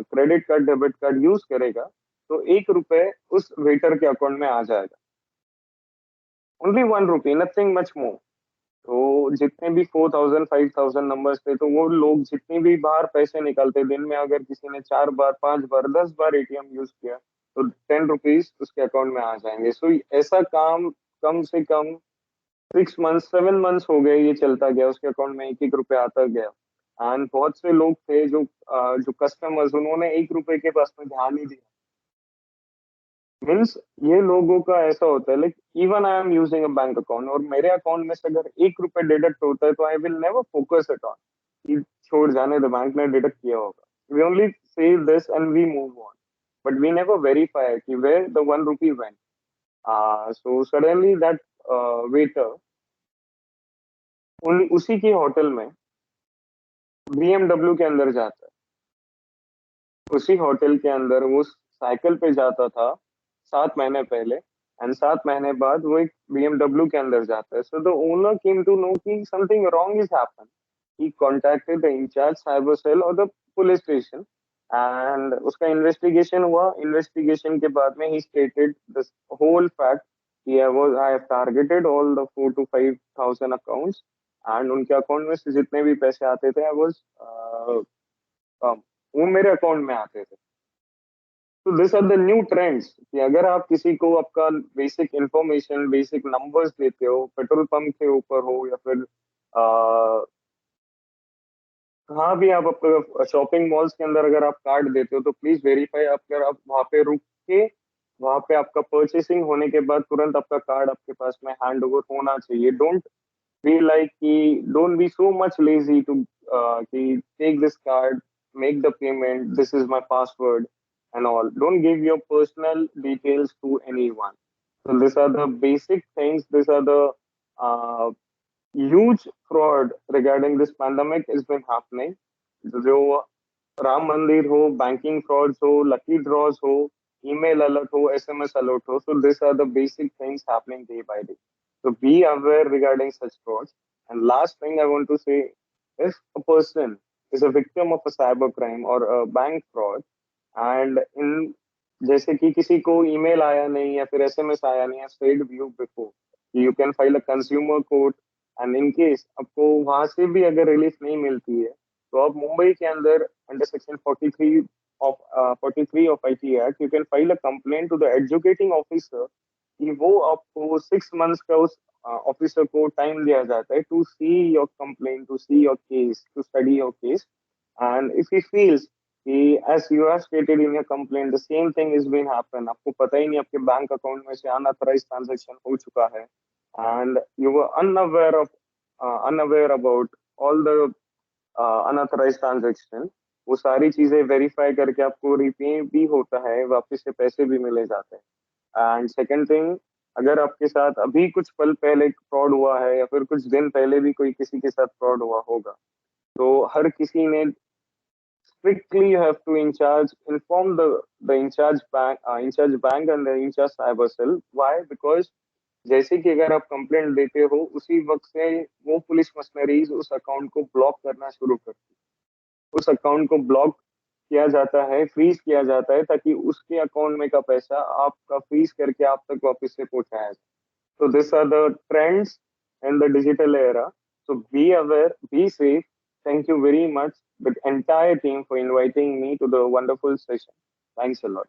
credit card debit card use करेगा, तो 1 रुपए उस वेटर के अकाउंट में आ जाएगा। ओनली 1 रुपी, नथिंग मच मोर। तो जितने भी 4,000 5,000 नंबर्स थे, तो वो लोग जितनी भी बार पैसे निकालते दिन में, अगर किसी ने 4 बार 5 बार 10 बार एटीएम यूज किया, तो 10 रुपीज उसके अकाउंट में आ जाएंगे। सो ऐसा काम कम से कम 6 मंथ्स 7 मंथ्स हो गए, ये चलता गया, उसके अकाउंट में एक एक रुपया आता गया। एंड बहुत से लोग थे जो कस्टमर्स, उन्होंने 1 रुपए के पास में ध्यान नहीं दिया। मीन्स ये लोगों का ऐसा होता है, like even I am using a bank account, और मेरे अकाउंट में से अगर 1 रुपए डिडक्ट होता है, तो I will never focus it on कि छोड़ जाने दो, बैंक ने डिडक्ट किया होगा। We only save this and we move on, but we never verify कि where the 1 rupee went. So suddenly that waiter उसी के होटल में बीएमडब्ल्यू के अंदर जाता है। उसी होटल के अंदर वो साइकिल पे जाता था 7 महीने पहले, एंड 7 महीने बाद वो एक बीएमडब्ल्यू के अंदर जाता है। So the owner came to know कि something wrong is happen. He contacted the incharge cyber cell और द पुलिस स्टेशन, एंड उसका इन्वेस्टिगेशन हुआ। इन्वेस्टिगेशन के बाद में he stated this whole fact कि I have targeted all the 4 to 5 thousand accounts, एंड उनके अकाउंट में से जितने भी पैसे आते थे, आई वाज वो मेरे अकाउंट में आते थे। तो this are the new trends कि अगर आप किसी को आपका बेसिक इंफॉर्मेशन, बेसिक नंबर्स देते हो, पेट्रोल पंप के ऊपर हो या फिर कहाँ भी आप आपका शॉपिंग मॉल्स के अंदर अगर आप कार्ड देते हो, तो प्लीज वेरीफाई, अगर आप वहाँ पे रुक के, वहाँ पे आपका परचेसिंग होने के बाद तुरंत आपका कार्ड आपके पास में हैंड ओवर होना चाहिए। डोंट be like कि don't be so much lazy to कि take this card, make the payment, this is my password and all. Don't give your personal details to anyone. So these are the basic things. These are the uh, huge fraud regarding this pandemic has been happening. जो राम मंदिर हो, बैंकिंग फ्रॉड्स हो, लकी ड्रॉज हो, ईमेल अलर्ट हो, एसएमएस अलर्ट हो, so these are the basic things happening day by day. So be aware regarding such frauds. And last thing I want to say, if a person is a victim of a cyber crime or a bank fraud, and in जैसे कि किसी को ईमेल आया नहीं या फिर एसएमएस आया नहीं, said you before, you can file a consumer court and in case आपको वहां से भी अगर रिलीफ नहीं मिलती है, तो आप मुंबई के अंदर under section 43 of 43 of IT act you can file a complaint to the educating officer कि वो आपको 6 मंथ्स का उस ऑफिसर को टाइम दिया जाता है to see your complain, to see your case, to study your case. And if he feels कि as you have stated in your complaint the same thing is been happen, आपको पता ही नहीं आपके बैंक अकाउंट में से unauthorized transaction हो चुका है and you were unaware about all the unauthorized transaction, वो सारी चीजें वेरीफाई करके आपको रिपे भी होता है, वापस से पैसे भी मिले जाते हैं. एंड सेकंड थिंग, अगर आपके साथ अभी कुछ पल पहले फ्रॉड हुआ है या फिर कुछ दिन पहले भी कोई किसी के साथ फ्रॉड हुआ होगा, तो हर किसी ने strictly you have to inform the in charge bank and the in charge cyber cell. Why? Because जैसे कि अगर आप कंप्लेंट देते हो उसी वक्त से वो पुलिस मशीनरीज उस अकाउंट को ब्लॉक करना शुरू करती है, उस अकाउंट को ब्लॉक किया जाता है, फ्रीज किया जाता है, ताकि उसके अकाउंट में का पैसा आपका फ्रीज करके आप तक वापस से पहुंचाया जाए. So these are the trends in the digital era. So be aware, be safe. Thank you very much, the entire team, for inviting me to the wonderful session. Thanks a lot.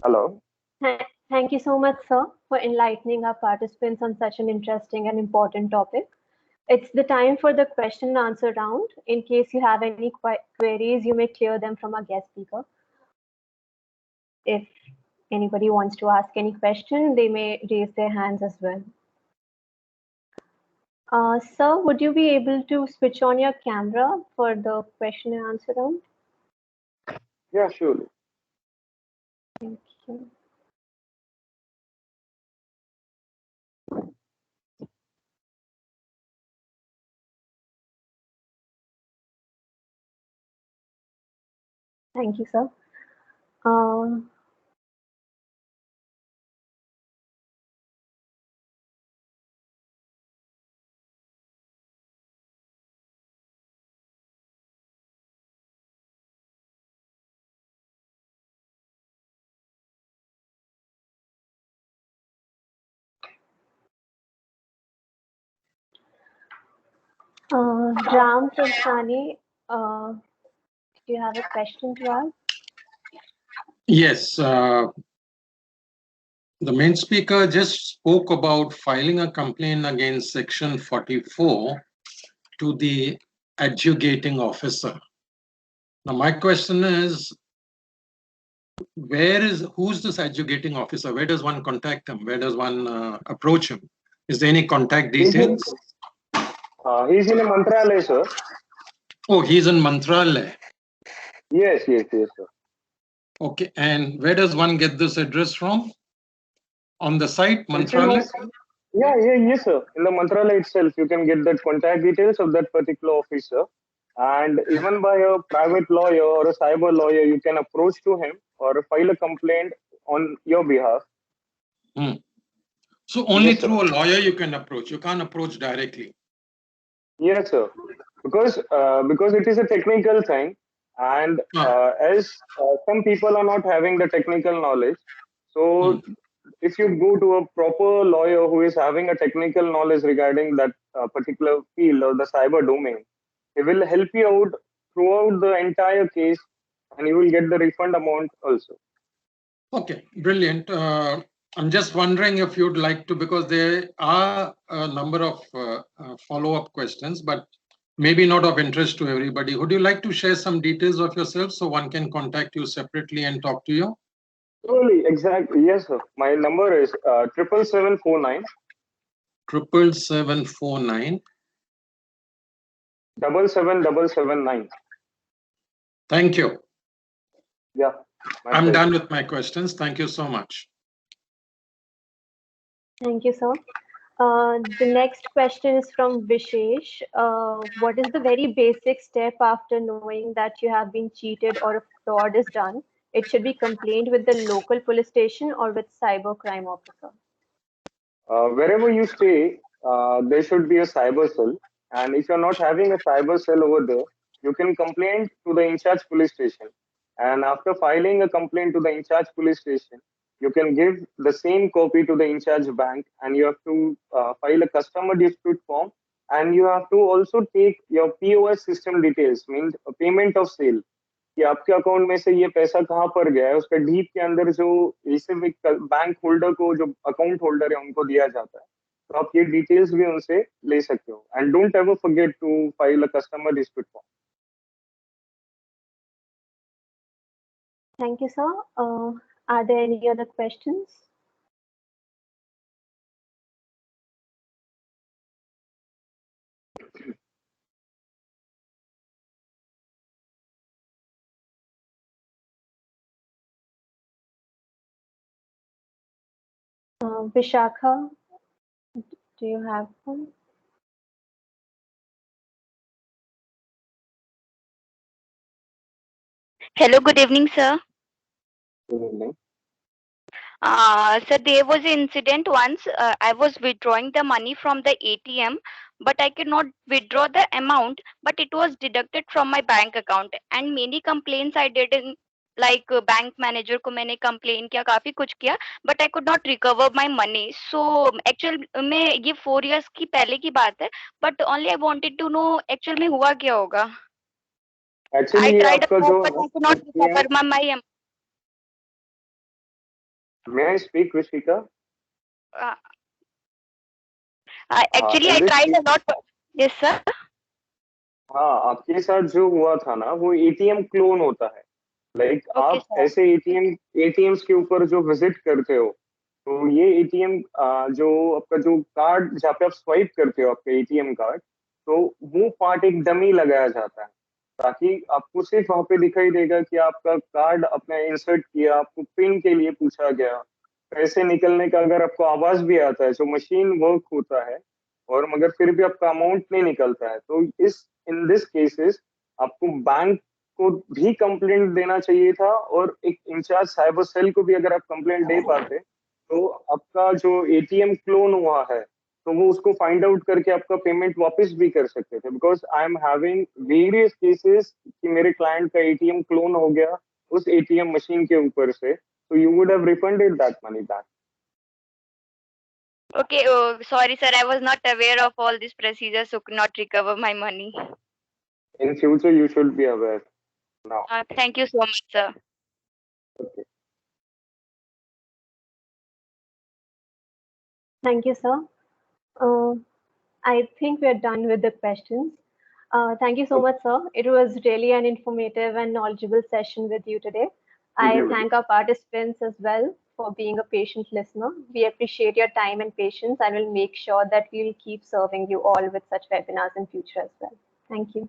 Hello. Thank you so much, sir, for enlightening our participants on such an interesting and important topic. It's the time for the question and answer round. In case you have any queries, you may clear them from our guest speaker. If anybody wants to ask any question, they may raise their hands as well. Sir, would you be able to switch on your camera for the question and answer round? Yeah, surely. Thank you. Thank you, sir. Ram Prasani, do you have a question to ask? Yes. The main speaker just spoke about filing a complaint against Section 44 to the adjudicating officer. Now, my question is, who's this adjudicating officer? Where does one contact him? Where does one approach him? Is there any contact details? He's in a Mantralaya, sir. Oh, he's in Mantralaya. Yes, sir. Okay, and where does one get this address from? On the site, Mantralaya? Yes, sir. In the Mantralaya itself, you can get that contact details of that particular officer. And even by a private lawyer or a cyber lawyer, you can approach to him or file a complaint on your behalf. So only Yes, through a lawyer you can approach. You can't approach directly. Yes, sir. Because it is a technical thing, and as some people are not having the technical knowledge, so if you go to a proper lawyer who is having a technical knowledge regarding that particular field or the cyber domain, he will help you out throughout the entire case, and you will get the refund amount also. Okay, brilliant. I'm just wondering if you'd like to, because there are a number of follow-up questions, but maybe not of interest to everybody. Would you like to share some details of yourself so one can contact you separately and talk to you? Totally, exactly. Yes, sir. My number is 77749. 77749. 77779. Thank you. Yeah. I'm done with my questions. Thank you so much. Thank you, sir. The next question is from Vishesh. What is the very basic step after knowing that you have been cheated or a fraud is done? It should be complained with the local police station or with cyber crime officer. Wherever you stay, there should be a cyber cell. And if you're not having a cyber cell over there, you can complain to the in-charge police station. And after filing a complaint to the in-charge police station, you can give the same copy to the in-charge bank, and you have to file a customer dispute form, and you have to also take your POS system details, means payment of sale, कि आपके अकाउंट में से ये पैसा कहाँ पर गया है, उसका डीप के अंदर जो इसे बैंक होल्डर को, जो अकाउंट होल्डर है, उनको दिया जाता है. तो आप ये डिटेल्स भी उनसे ले सकते हो. And don't ever forget to file a customer dispute form. Thank you, sir. Are there any other questions? Vishakha, do you have one? Hello, good evening, sir. Good evening. Sir, there was an incident once. I was withdrawing the money from the ATM, but I could not withdraw the amount, but it was deducted from my bank account. And many complaints I did in like bank manager को मैंने कंप्लेन किया, काफी कुछ किया, but I could not recover my money. So actual में ये 4 years की पहले की बात है, but only I wanted to know actual में हुआ क्या होगा. एक्चुअली आई ये ट्राइड आपका जो but I could not recover my. May I speak, Rishika? Actually, I in this tried case, a lot. Yes, sir. हाँ, आपके साथ जो हुआ था ना, वो एटीएम क्लोन होता है. लाइक Okay, आप sir. ऐसे एटीएम्स के ऊपर जो विजिट करते हो, तो ये एटीएम जो आपका जो कार्ड जहाँ पे आप स्वाइप करते हो आपका एटीएम कार्ड, तो वो पार्ट एक डमी लगाया जाता है, ताकि आपको सिर्फ वहां पे दिखाई देगा कि आपका कार्ड अपने इंसर्ट किया, आपको पिन के लिए पूछा गया, पैसे निकलने का अगर आपको आवाज भी आता है, जो मशीन वर्क होता है, और मगर फिर भी आपका अमाउंट नहीं निकलता है, तो इन दिस केसेस आपको बैंक को भी कंप्लेंट देना चाहिए था, और एक इंचार्ज साइबर सेल को भी अगर आप कंप्लेंट दे पाते, तो आपका जो एटीएम क्लोन हुआ है, तो वो उसको फाइंड आउट करके आपका पेमेंट वापस भी कर सकते थे. Because I am having various cases कि मेरे क्लाइंट का एटीएम क्लोन हो गया उस एटीएम मशीन के ऊपर से, तो you would have refunded that money back. Okay, oh, sorry, sir. I was not aware of all these procedures, so could not recover my money. In future you should be aware now. Thank you so much, sir. Okay. Thank you, sir. I think we're done with the questions. Thank you so much, sir. It was really an informative and knowledgeable session with you today. I thank our participants as well for being a patient listener. We appreciate your time and patience, and will make sure that we'll keep serving you all with such webinars in future as well. Thank you.